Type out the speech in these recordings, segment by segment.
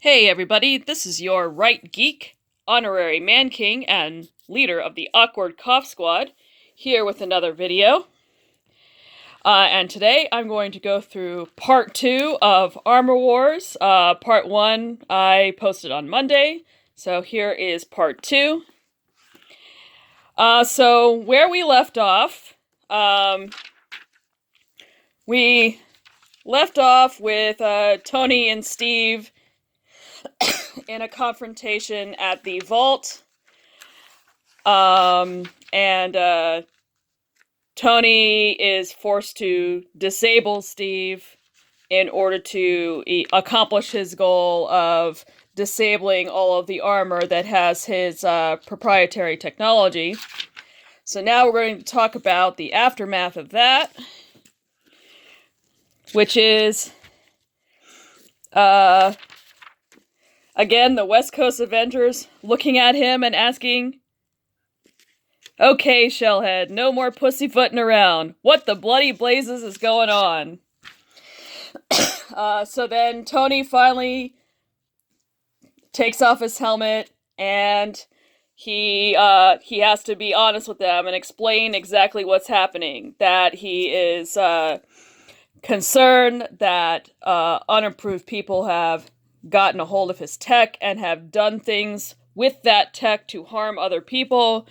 Hey everybody, this is your Right Geek, honorary Man King, and leader of the Awkward Cough Squad, here with another video. And today I'm going to go through part 2 of Armor Wars. Part 1 I posted on Monday, so here is part 2. So where we left off, we left off with Tony and Steve in a confrontation at the vault. And Tony is forced to disable Steve in order to accomplish his goal of disabling all of the armor that has his proprietary technology. So now we're going to talk about the aftermath of that, which is, again, the West Coast Avengers looking at him and asking, "Okay, Shellhead, no more pussyfooting around. What the bloody blazes is going on?" So then Tony finally takes off his helmet, and he has to be honest with them and explain exactly what's happening. That he is concerned that unapproved people have gotten a hold of his tech and have done things with that tech to harm other people.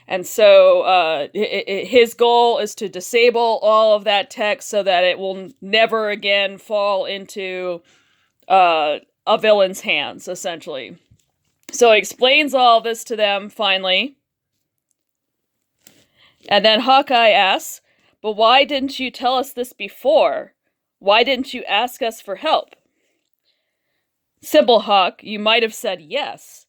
And so his goal is to disable all of that tech so that it will never again fall into a villain's hands, essentially. So he explains all this to them, finally. And then Hawkeye asks, "But why didn't you tell us this before? Why didn't you ask us for help?" "Simple, Hawk, you might have said yes.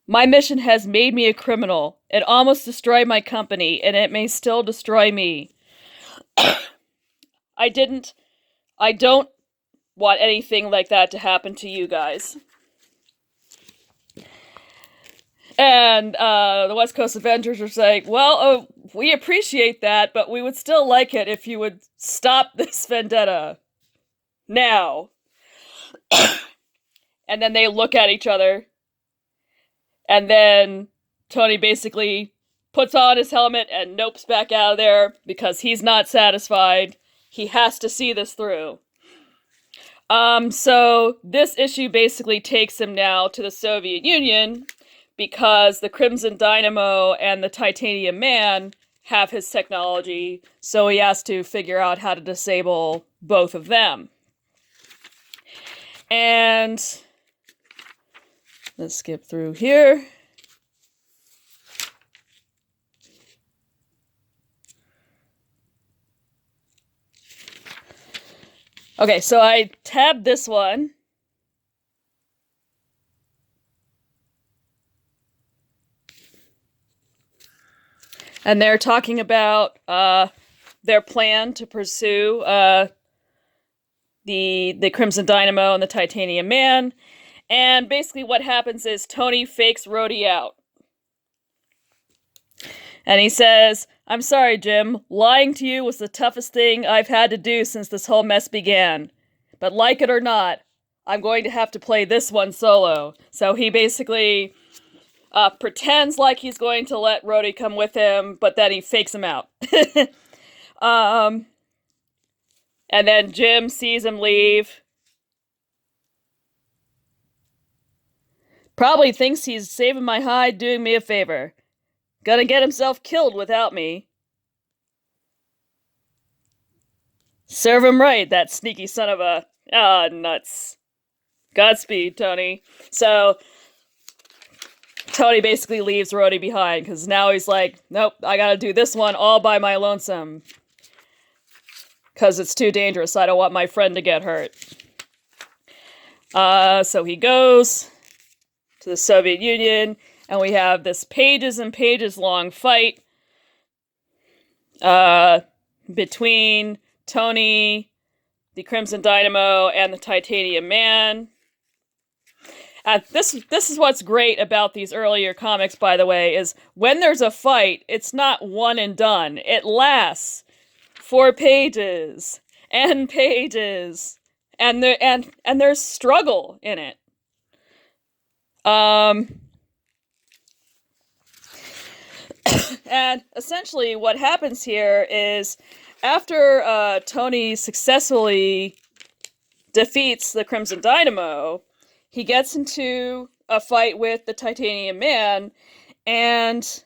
My mission has made me a criminal. It almost destroyed my company, and it may still destroy me. I don't want anything like that to happen to you guys." And the West Coast Avengers are saying, "Well, we appreciate that, but we would still like it if you would stop this vendetta. Now." And then they look at each other. And then Tony basically puts on his helmet and nopes back out of there because he's not satisfied. He has to see this through. So this issue basically takes him now to the Soviet Union because the Crimson Dynamo and the Titanium Man have his technology, so he has to figure out how to disable both of them. And let's skip through here. Okay, so I tabbed this one. And they're talking about their plan to pursue the Crimson Dynamo and the Titanium Man. And basically what happens is Tony fakes Rhodey out. And he says, "I'm sorry, Jim. Lying to you was the toughest thing I've had to do since this whole mess began. But like it or not, I'm going to have to play this one solo." So he basically pretends like he's going to let Rhodey come with him, but then he fakes him out. And then Jim sees him leave. Probably thinks he's saving my hide, doing me a favor. Gonna get himself killed without me. Serve him right, that sneaky son of a... nuts. Godspeed, Tony. So Tony basically leaves Rhodey behind, because now he's like, nope, I gotta do this one all by my lonesome. Because it's too dangerous, I don't want my friend to get hurt. So he goes to the Soviet Union, and we have this pages and pages long fight between Tony, the Crimson Dynamo, and the Titanium Man. This is what's great about these earlier comics, by the way, is when there's a fight, it's not one and done. It lasts for pages and pages, and there's struggle in it. Um, and essentially, what happens here is after Tony successfully defeats the Crimson Dynamo, he gets into a fight with the Titanium Man, and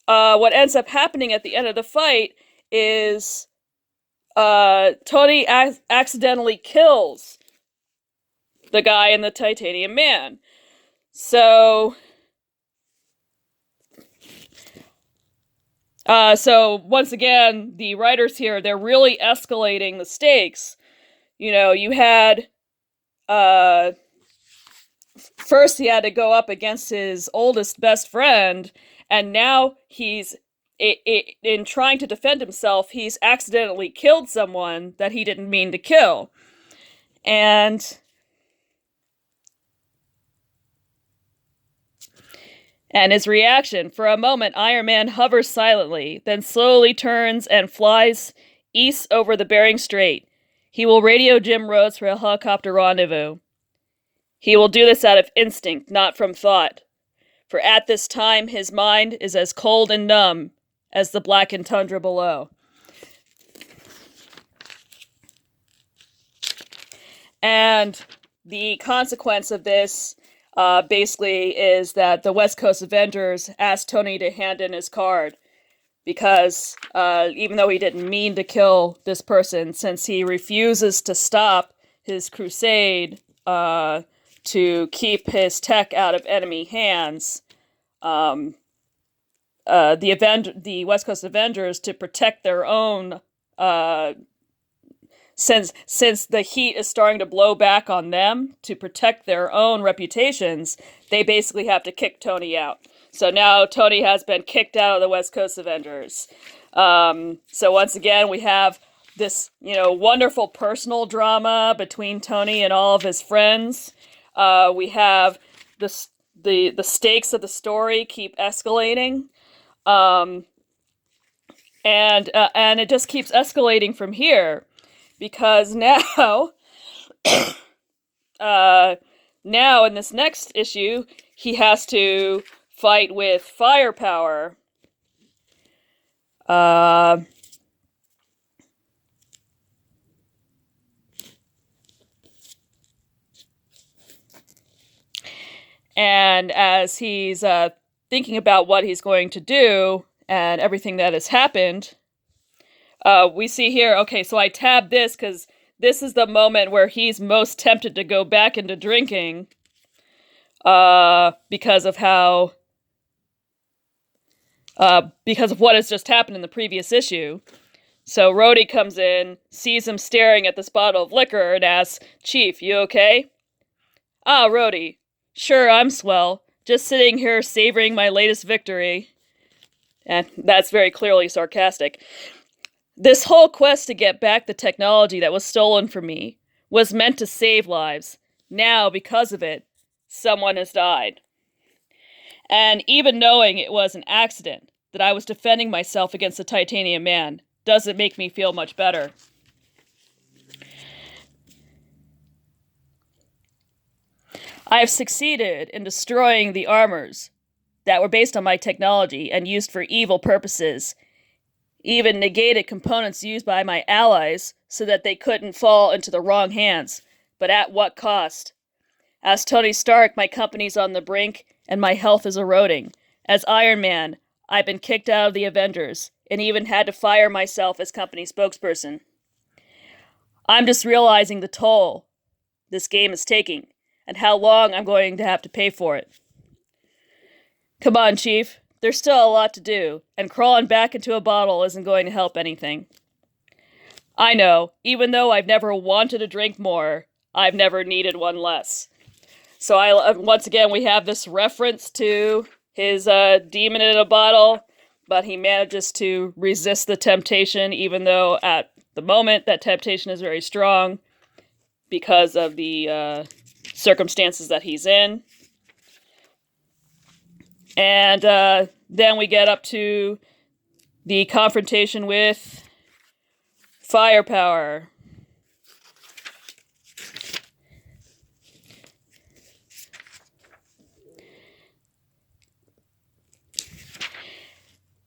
what ends up happening at the end of the fight is Tony accidentally kills the guy in the Titanium Man. So once again, the writers here, they're really escalating the stakes. You know, you had first he had to go up against his oldest best friend, and now he's in trying to defend himself, he's accidentally killed someone that he didn't mean to kill. And his reaction, for a moment, Iron Man hovers silently, then slowly turns and flies east over the Bering Strait. He will radio Jim Rhodes for a helicopter rendezvous. He will do this out of instinct, not from thought. For at this time, his mind is as cold and numb as the blackened tundra below. And the consequence of this basically is that the West Coast Avengers asked Tony to hand in his card because even though he didn't mean to kill this person, since he refuses to stop his crusade to keep his tech out of enemy hands, the West Coast Avengers, to protect their own, since the heat is starting to blow back on them, to protect their own reputations, they basically have to kick Tony out. So now Tony has been kicked out of the West Coast Avengers. So once again, we have this, wonderful personal drama between Tony and all of his friends. We have the stakes of the story keep escalating. And it just keeps escalating from here. Because now, now in this next issue, he has to fight with Firepower. And as he's thinking about what he's going to do and everything that has happened, we see here, okay, so I tabbed this because this is the moment where he's most tempted to go back into drinking because of how, because of what has just happened in the previous issue. So Rhodey comes in, sees him staring at this bottle of liquor, and asks, "Chief, you okay?" "Ah, Rhodey. Sure, I'm swell. Just sitting here savoring my latest victory." And that's very clearly sarcastic. "This whole quest to get back the technology that was stolen from me was meant to save lives. Now, because of it, someone has died. And even knowing it was an accident, that I was defending myself against the Titanium Man, doesn't make me feel much better." "I have succeeded in destroying the armors that were based on my technology and used for evil purposes, even negated components used by my allies so that they couldn't fall into the wrong hands. But at what cost? As Tony Stark, my company's on the brink and my health is eroding. As Iron Man, I've been kicked out of the Avengers and even had to fire myself as company spokesperson. I'm just realizing the toll this game is taking and how long I'm going to have to pay for it. Come on, Chief. There's still a lot to do, and crawling back into a bottle isn't going to help anything. I know, even though I've never wanted a drink more, I've never needed one less." So once again, we have this reference to his demon in a bottle, but he manages to resist the temptation, even though at the moment that temptation is very strong because of the circumstances that he's in. And then we get up to the confrontation with Firepower.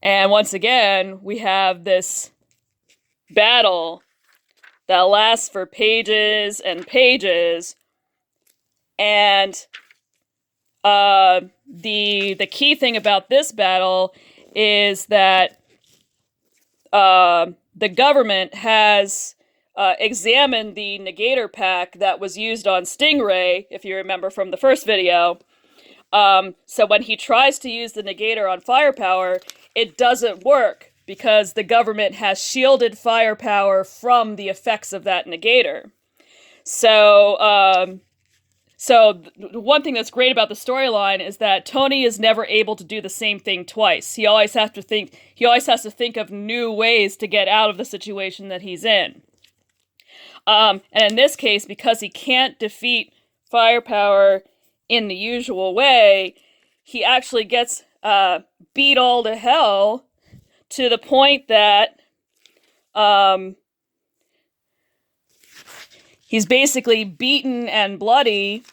And once again, we have this battle that lasts for pages and pages. And the key thing about this battle is that the government has examined the negator pack that was used on Stingray, if you remember from the first video. So when he tries to use the negator on Firepower, it doesn't work because the government has shielded Firepower from the effects of that negator. So one thing that's great about the storyline is that Tony is never able to do the same thing twice. He always has to think of new ways to get out of the situation that he's in. And in this case, because he can't defeat Firepower in the usual way, he actually gets beat all to hell to the point that he's basically beaten and bloody,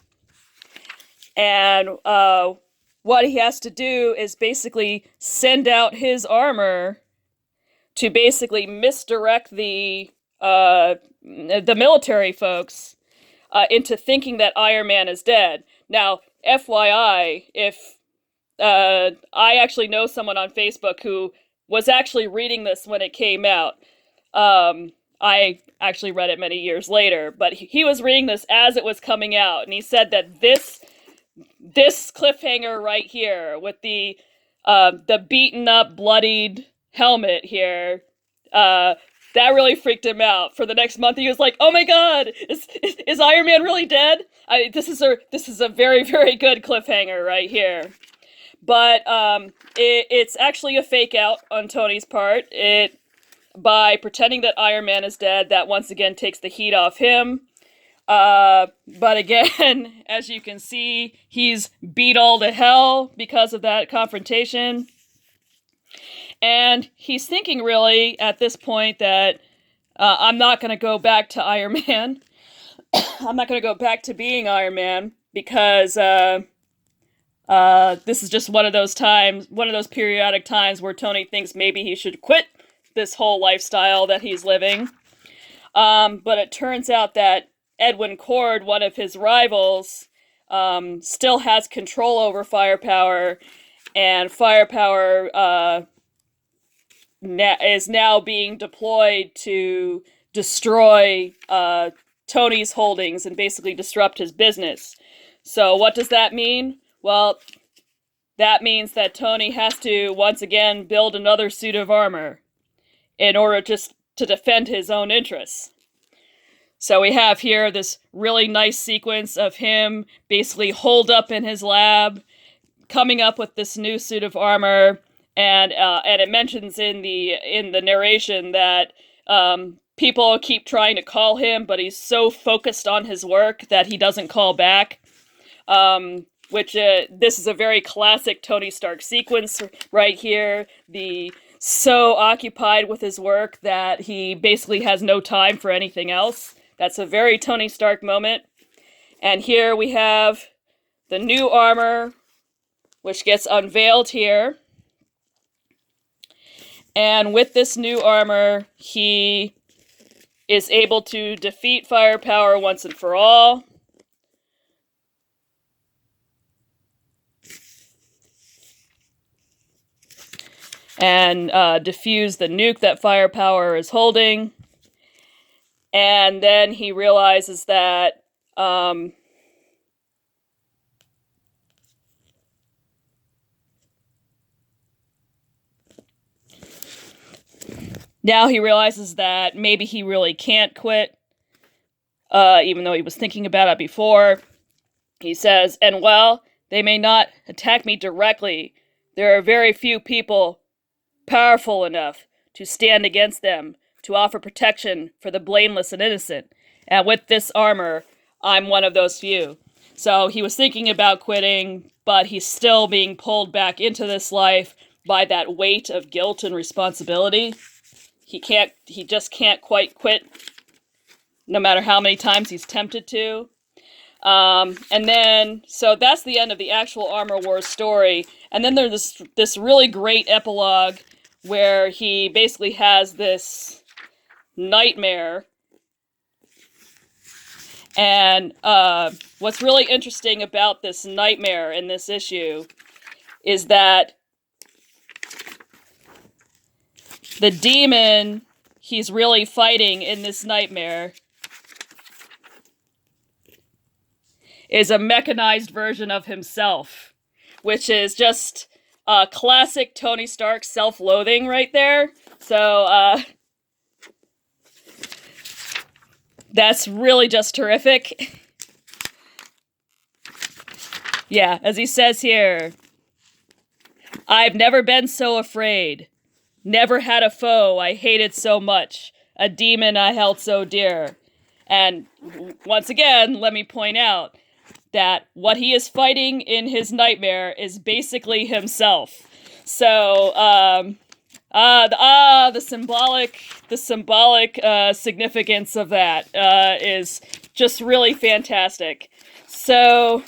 and what he has to do is basically send out his armor to basically misdirect the military folks into thinking that Iron Man is dead. Now, FYI, if I actually know someone on Facebook who was actually reading this when it came out. I actually read it many years later, but he was reading this as it was coming out, and he said that this cliffhanger right here with the beaten up, bloodied helmet here, that really freaked him out. For the next month, he was like, "Oh my God, is Iron Man really dead?" This is a very, very good cliffhanger right here. But it's actually a fake out on Tony's part. By pretending that Iron Man is dead, that once again takes the heat off him. But again, as you can see, he's beat all to hell because of that confrontation. And he's thinking really at this point that I'm not going to go back to Iron Man. I'm not going to go back to being Iron Man because this is just one of those periodic times where Tony thinks maybe he should quit this whole lifestyle that he's living. But it turns out that Edwin Cord, one of his rivals, still has control over Firepower, and Firepower is now being deployed to destroy Tony's holdings and basically disrupt his business. So what does that mean? Well, that means that Tony has to once again build another suit of armor in order just to defend his own interests. So we have here this really nice sequence of him basically holed up in his lab, coming up with this new suit of armor, and it mentions in the narration that people keep trying to call him, but he's so focused on his work that he doesn't call back. This is a very classic Tony Stark sequence right here. So occupied with his work that he basically has no time for anything else. That's a very Tony Stark moment. And here we have the new armor, which gets unveiled here. And with this new armor, he is able to defeat Firepower once and for all. And defuse the nuke that Firepower is holding. And then he realizes that now he realizes that maybe he really can't quit, even though he was thinking about it before. He says, "And well, they may not attack me directly. There are very few people powerful enough to stand against them, to offer protection for the blameless and innocent. And with this armor, I'm one of those few." So he was thinking about quitting, but he's still being pulled back into this life by that weight of guilt and responsibility. He just can't quite quit, no matter how many times he's tempted to. And then, so that's the end of the actual Armor Wars story. And then there's this really great epilogue where he basically has this nightmare. And what's really interesting about this nightmare in this issue is that the demon he's really fighting in this nightmare is a mechanized version of himself, which is just classic Tony Stark self-loathing right there. So that's really just terrific. Yeah, as he says here, I've never been so afraid. Never had a foe I hated so much. A demon I held so dear. And once again, let me point out that what he is fighting in his nightmare is basically himself. So, the symbolic significance of that is just really fantastic. So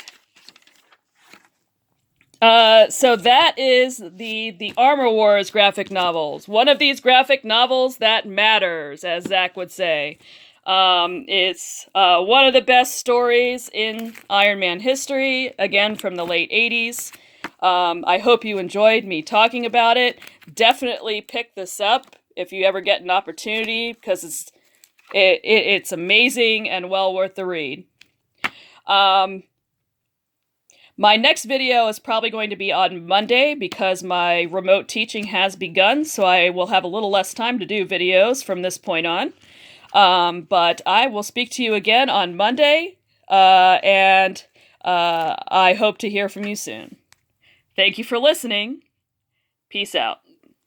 that is the Armor Wars graphic novels. One of these graphic novels that matters, as Zach would say. It's one of the best stories in Iron Man history, again from the late 80s. I hope you enjoyed me talking about it. Definitely pick this up if you ever get an opportunity, because it's amazing and well worth the read. My next video is probably going to be on Monday because my remote teaching has begun, so I will have a little less time to do videos from this point on. But I will speak to you again on Monday, and I hope to hear from you soon. Thank you for listening. Peace out.